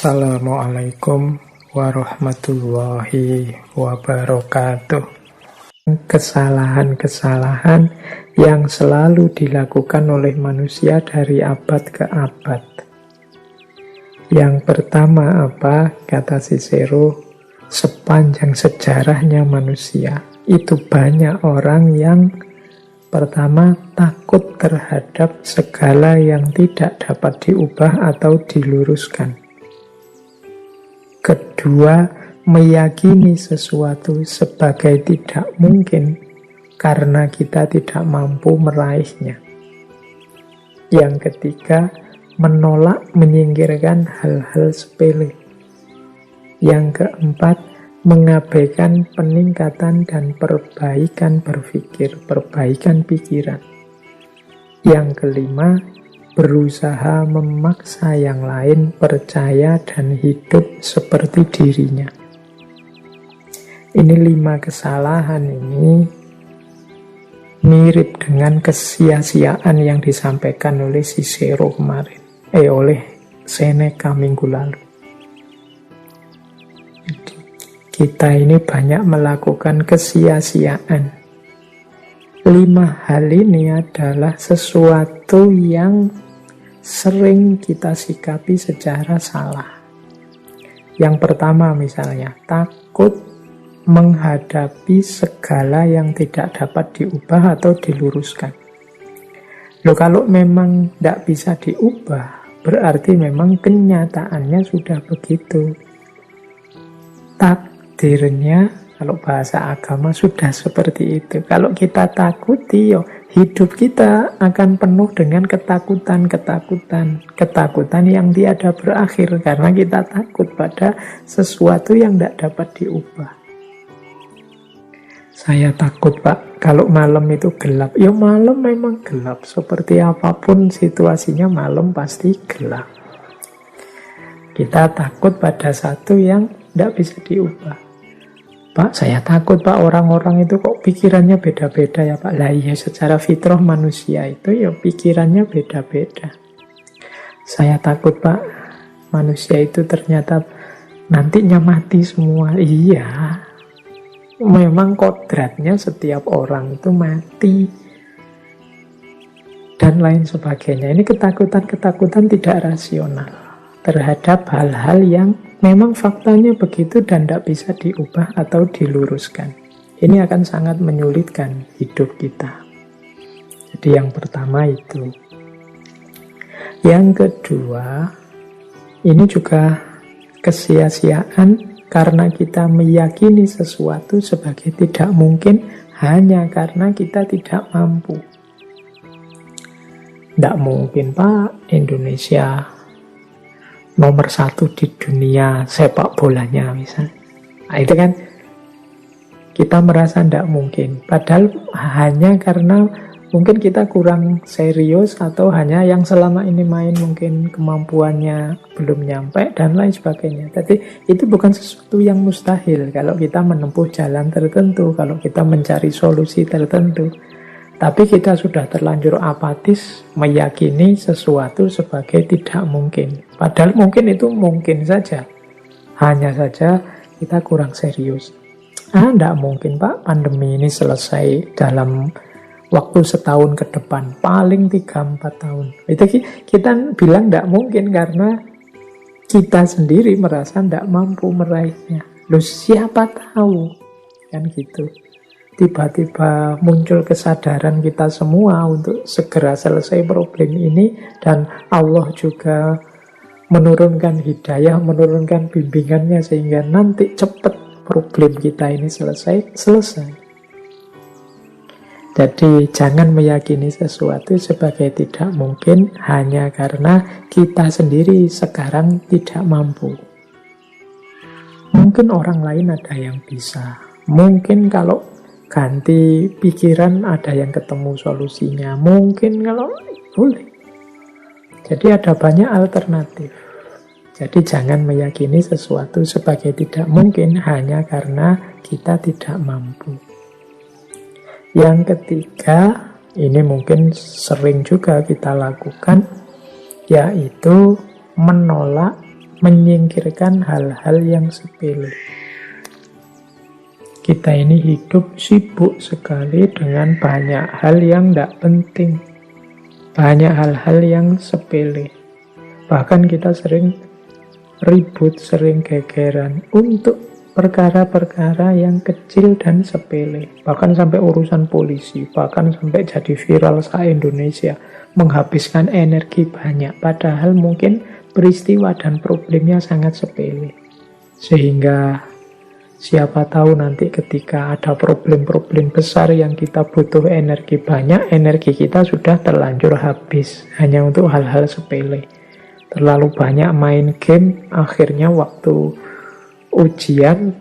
Assalamualaikum warahmatullahi wabarakatuh. Kesalahan-kesalahan yang selalu dilakukan oleh manusia dari abad ke abad. Yang pertama apa? Kata Cicero, sepanjang sejarahnya manusia, itu banyak orang yang pertama, takut terhadap segala yang tidak dapat diubah atau diluruskan. Kedua, meyakini sesuatu sebagai tidak mungkin karena kita tidak mampu meraihnya. Yang ketiga, menolak, menyingkirkan hal-hal sepele. Yang keempat, mengabaikan peningkatan dan perbaikan berpikir, perbaikan pikiran. Yang kelima, berusaha memaksa yang lain percaya dan hidup seperti dirinya. Ini 5 kesalahan ini mirip dengan kesia-siaan yang disampaikan oleh Cicero kemarin, oleh Seneca minggu lalu. Kita ini banyak melakukan kesia-siaan. 5 hal ini adalah sesuatu yang sering kita sikapi secara salah. Yang pertama misalnya, takut menghadapi segala yang tidak dapat diubah atau diluruskan. Loh, kalau memang tidak bisa diubah, berarti memang kenyataannya sudah begitu. Takdirnya, kalau bahasa agama sudah seperti itu. Kalau kita takuti, hidup kita akan penuh dengan ketakutan yang tiada berakhir karena kita takut pada sesuatu yang tidak dapat diubah. Saya takut, Pak, kalau malam itu gelap. Ya malam memang gelap, seperti apapun situasinya malam pasti gelap. Kita takut pada satu yang tidak bisa diubah. Pak, saya takut, Pak, orang-orang itu kok pikirannya beda-beda ya, Pak. Lah iya, secara fitrah manusia itu ya pikirannya beda-beda. Saya takut, Pak, manusia itu ternyata nantinya mati semua. Iya, memang kodratnya setiap orang itu mati. Dan lain sebagainya. Ini ketakutan-ketakutan tidak rasional terhadap hal-hal yang memang faktanya begitu dan tidak bisa diubah atau diluruskan. Ini akan sangat menyulitkan hidup kita. Jadi yang pertama itu. Yang kedua, ini juga kesia-siaan karena kita meyakini sesuatu sebagai tidak mungkin hanya karena kita tidak mampu. Tidak mungkin, Pak, Indonesia nomor 1 di dunia sepak bolanya misalnya. Nah, itu kan kita merasa tidak mungkin. Padahal hanya karena mungkin kita kurang serius atau hanya yang selama ini main mungkin kemampuannya belum nyampe dan lain sebagainya. Tapi itu bukan sesuatu yang mustahil kalau kita menempuh jalan tertentu, kalau kita mencari solusi tertentu. Tapi kita sudah terlanjur apatis meyakini sesuatu sebagai tidak mungkin. Padahal mungkin itu mungkin saja. Hanya saja kita kurang serius. Tidak mungkin, Pak, pandemi ini selesai dalam waktu setahun ke depan. Paling 3-4 tahun. Itu kita bilang tidak mungkin karena kita sendiri merasa tidak mampu meraihnya. Loh, siapa tahu? Kan gitu. Tiba-tiba muncul kesadaran kita semua untuk segera selesai problem ini dan Allah juga menurunkan hidayah, menurunkan bimbingannya sehingga nanti cepat problem kita ini selesai. Jadi jangan meyakini sesuatu sebagai tidak mungkin hanya karena kita sendiri sekarang tidak mampu. Mungkin orang lain ada yang bisa. Mungkin kalau ganti pikiran ada yang ketemu solusinya. Mungkin kalau boleh. Jadi ada banyak alternatif. Jadi jangan meyakini sesuatu sebagai tidak mungkin hanya karena kita tidak mampu. Yang ketiga, ini mungkin sering juga kita lakukan, yaitu menolak menyingkirkan hal-hal yang sepele. Kita ini hidup sibuk sekali dengan banyak hal yang tidak penting. Banyak hal-hal yang sepele. Bahkan kita sering ribut, sering gegeran untuk perkara-perkara yang kecil dan sepele. Bahkan sampai urusan polisi, bahkan sampai jadi viral se-Indonesia, menghabiskan energi banyak. Padahal mungkin peristiwa dan problemnya sangat sepele. Sehingga siapa tahu nanti ketika ada problem-problem besar yang kita butuh energi banyak, energi kita sudah terlanjur habis hanya untuk hal-hal sepele. Terlalu banyak main game, akhirnya waktu ujian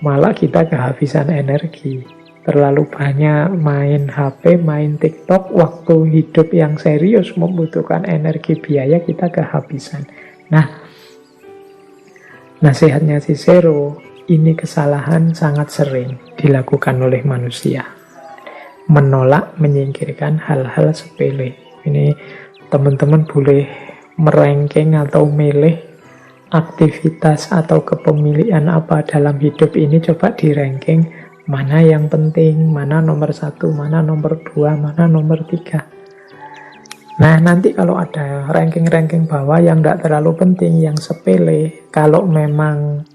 malah kita kehabisan energi. Terlalu banyak main HP, main TikTok, waktu hidup yang serius membutuhkan energi biaya kita kehabisan. Nah, nasihatnya Cicero, ini kesalahan sangat sering dilakukan oleh manusia. Menolak, menyingkirkan hal-hal sepele. Ini teman-teman boleh meranking atau milih aktivitas atau kepemilikan apa dalam hidup ini, coba di ranking mana yang penting, mana nomor 1, mana nomor 2, mana nomor 3. Nah, nanti kalau ada ranking-ranking bawah yang tidak terlalu penting, yang sepele, kalau memang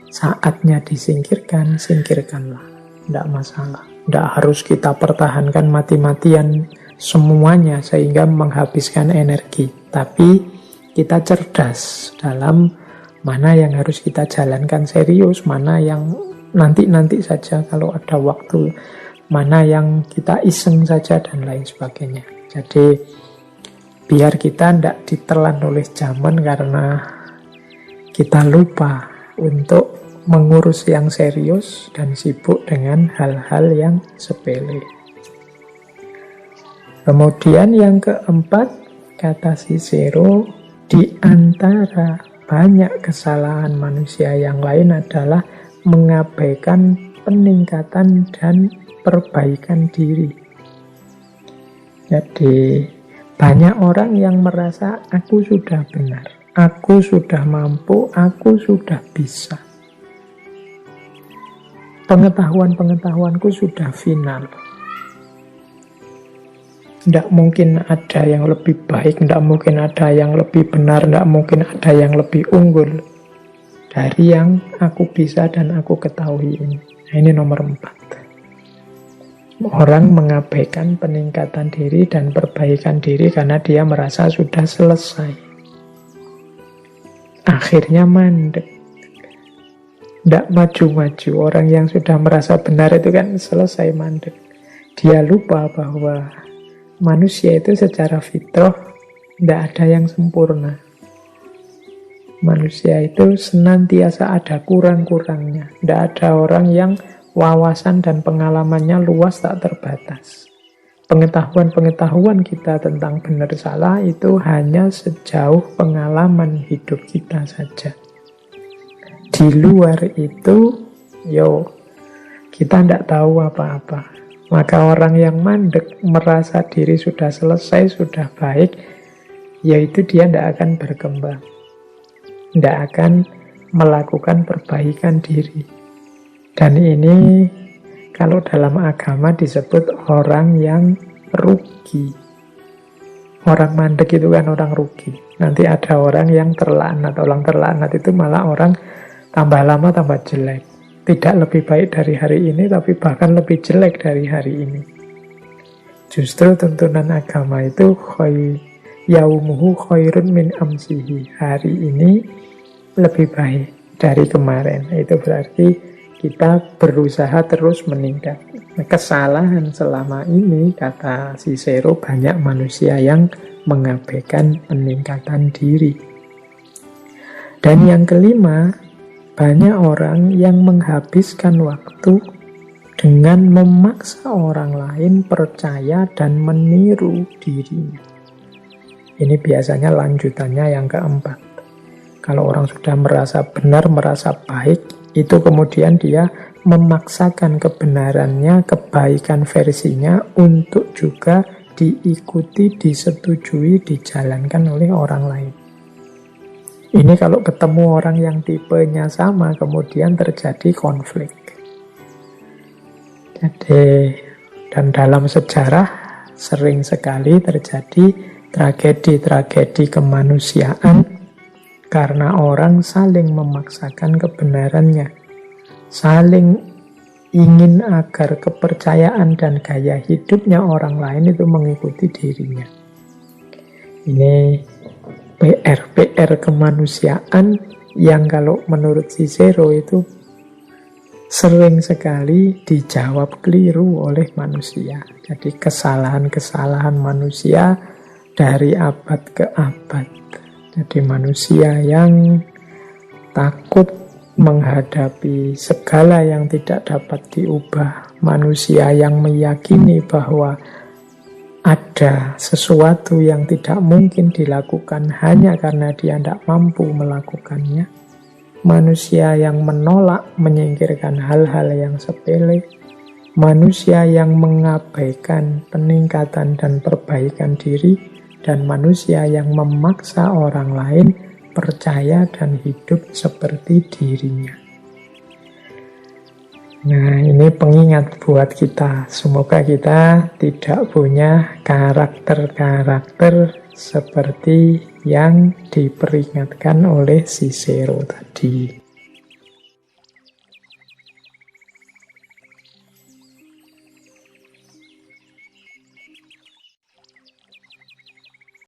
saatnya disingkirkan, singkirkanlah, tidak masalah. Tidak harus kita pertahankan mati-matian semuanya sehingga menghabiskan energi. Tapi kita cerdas dalam mana yang harus kita jalankan serius, mana yang nanti-nanti saja kalau ada waktu, mana yang kita iseng saja, dan lain sebagainya. Jadi biar kita tidak ditelan oleh zaman karena kita lupa untuk mengurus yang serius dan sibuk dengan hal-hal yang sepele. Kemudian yang keempat, kata Cicero, di antara banyak kesalahan manusia yang lain adalah mengabaikan peningkatan dan perbaikan diri. Jadi banyak orang yang merasa aku sudah benar, aku sudah mampu, aku sudah bisa. Pengetahuan-pengetahuanku sudah final. Tidak mungkin ada yang lebih baik, tidak mungkin ada yang lebih benar, tidak mungkin ada yang lebih unggul dari yang aku bisa dan aku ketahui ini. Nah, ini nomor 4. Orang mengabaikan peningkatan diri dan perbaikan diri karena dia merasa sudah selesai. Akhirnya mandek. Tidak maju-maju. Orang yang sudah merasa benar itu kan selesai mandek. Dia lupa bahwa manusia itu secara fitrah tidak ada yang sempurna. Manusia itu senantiasa ada kurang-kurangnya. Tidak ada orang yang wawasan dan pengalamannya luas tak terbatas. Pengetahuan-pengetahuan kita tentang benar salah itu hanya sejauh pengalaman hidup kita saja. Di luar itu, kita tidak tahu apa-apa. Maka orang yang mandek merasa diri sudah selesai, sudah baik, yaitu dia tidak akan berkembang. Tidak akan melakukan perbaikan diri. Dan ini kalau dalam agama disebut orang yang rugi. Orang mandek itu kan orang rugi. Nanti ada orang yang terlaknat. Orang terlaknat itu malah orang tambah lama tambah jelek. Tidak lebih baik dari hari ini, tapi bahkan lebih jelek dari hari ini. Justru tuntunan agama itu yaumuhu khairun min amsihi. Hari ini lebih baik dari kemarin. Itu berarti kita berusaha terus meningkat. Kesalahan selama ini, kata Cicero, banyak manusia yang mengabaikan peningkatan diri. Dan yang kelima, banyak orang yang menghabiskan waktu dengan memaksa orang lain percaya dan meniru dirinya. Ini biasanya lanjutannya yang keempat. Kalau orang sudah merasa benar, merasa baik, itu kemudian dia memaksakan kebenarannya, kebaikan versinya untuk juga diikuti, disetujui, dijalankan oleh orang lain. Ini kalau ketemu orang yang tipenya sama, kemudian terjadi konflik. Jadi, dan dalam sejarah sering sekali terjadi tragedi-tragedi kemanusiaan karena orang saling memaksakan kebenarannya, saling ingin agar kepercayaan dan gaya hidupnya orang lain itu mengikuti dirinya. Ini PR kemanusiaan yang kalau menurut Cicero itu sering sekali dijawab keliru oleh manusia. Jadi kesalahan-kesalahan manusia dari abad ke abad. Jadi manusia yang takut menghadapi segala yang tidak dapat diubah. Manusia yang meyakini bahwa ada sesuatu yang tidak mungkin dilakukan hanya karena dia tidak mampu melakukannya. Manusia yang menolak, menyingkirkan hal-hal yang sepele. Manusia yang mengabaikan peningkatan dan perbaikan diri. Dan manusia yang memaksa orang lain percaya dan hidup seperti dirinya. Nah, ini pengingat buat kita. Semoga kita tidak punya karakter-karakter seperti yang diperingatkan oleh Cicero tadi.